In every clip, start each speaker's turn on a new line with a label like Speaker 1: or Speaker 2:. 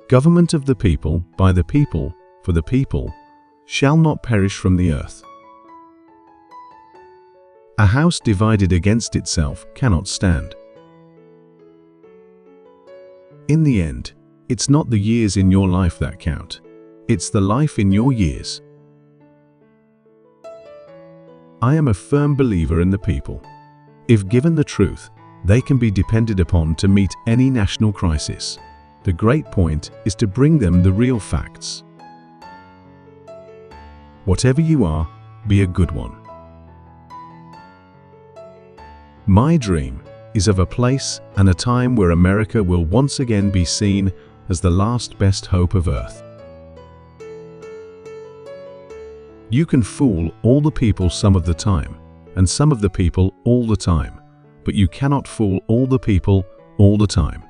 Speaker 1: Government of the people, by the people, for the people, shall not perish from the earth. A house divided against itself cannot stand. In the end, it's not the years in your life that count. It's the life in your years. I am a firm believer in the people. If given the truth, they can be depended upon to meet any national crisis. The great point is to bring them the real facts. Whatever you are, be a good one. My dream is of a place and a time where America will once again be seen as the last best hope of Earth. You can fool all the people some of the time, and some of the people all the time, but you cannot fool all the people all the time.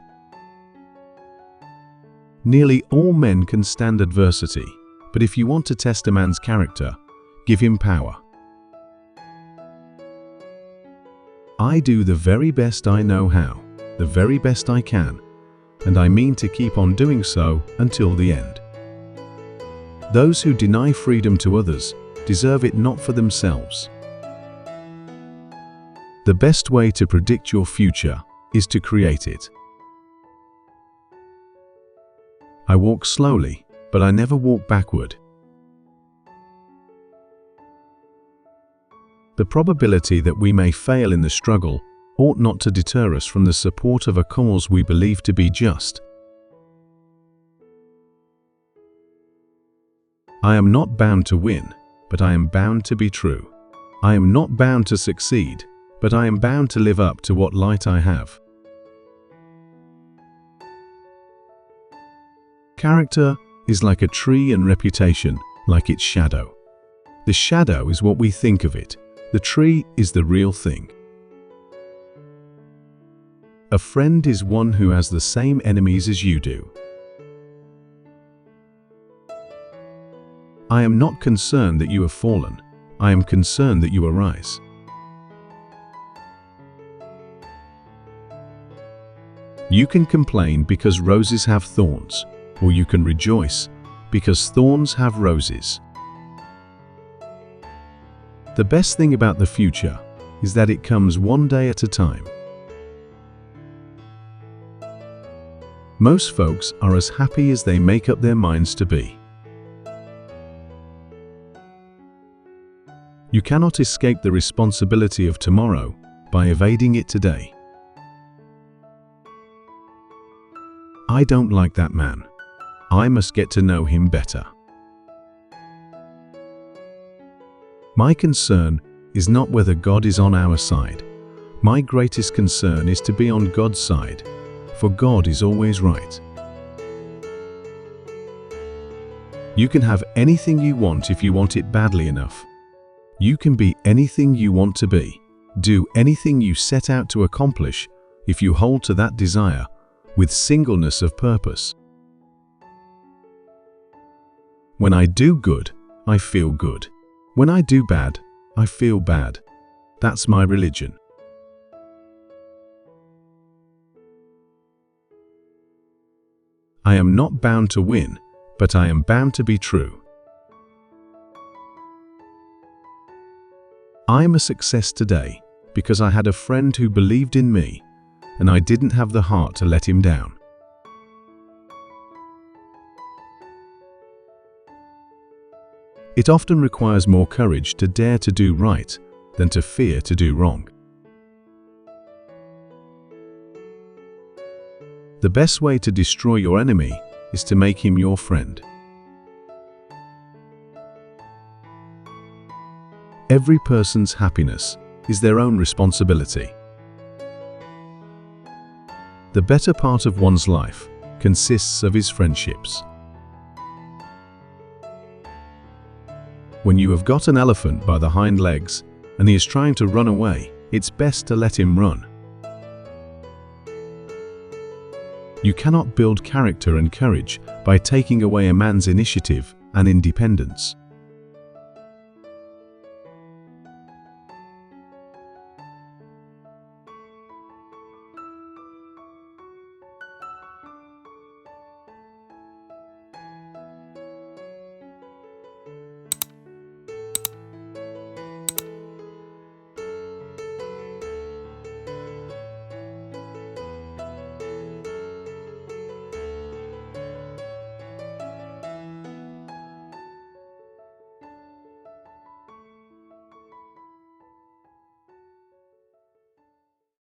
Speaker 1: Nearly all men can stand adversity, but if you want to test a man's character, give him power. I do the very best I know how, the very best I can, and I mean to keep on doing so until the end. Those who deny freedom to others deserve it not for themselves. The best way to predict your future is to create it. I walk slowly, but I never walk backward. The probability that we may fail in the struggle ought not to deter us from the support of a cause we believe to be just. I am not bound to win, but I am bound to be true. I am not bound to succeed, but I am bound to live up to what light I have. Character is like a tree and reputation like its shadow. The shadow is what we think of it. The tree is the real thing. A friend is one who has the same enemies as you do. I am not concerned that you have fallen. I am concerned that you arise. You can complain because roses have thorns, or you can rejoice because thorns have roses. The best thing about the future is that it comes one day at a time. Most folks are as happy as they make up their minds to be. You cannot escape the responsibility of tomorrow by evading it today. I don't like that man. I must get to know him better. My concern is not whether God is on our side. My greatest concern is to be on God's side, for God is always right. You can have anything you want if you want it badly enough. You can be anything you want to be, do anything you set out to accomplish if you hold to that desire with singleness of purpose. When I do good, I feel good. When I do bad, I feel bad. That's my religion. I am not bound to win, but I am bound to be true. I am a success today because I had a friend who believed in me, and I didn't have the heart to let him down. It often requires more courage to dare to do right than to fear to do wrong. The best way to destroy your enemy is to make him your friend. Every person's happiness is their own responsibility. The better part of one's life consists of his friendships. When you have got an elephant by the hind legs and he is trying to run away, it's best to let him run. You cannot build character and courage by taking away a man's initiative and independence.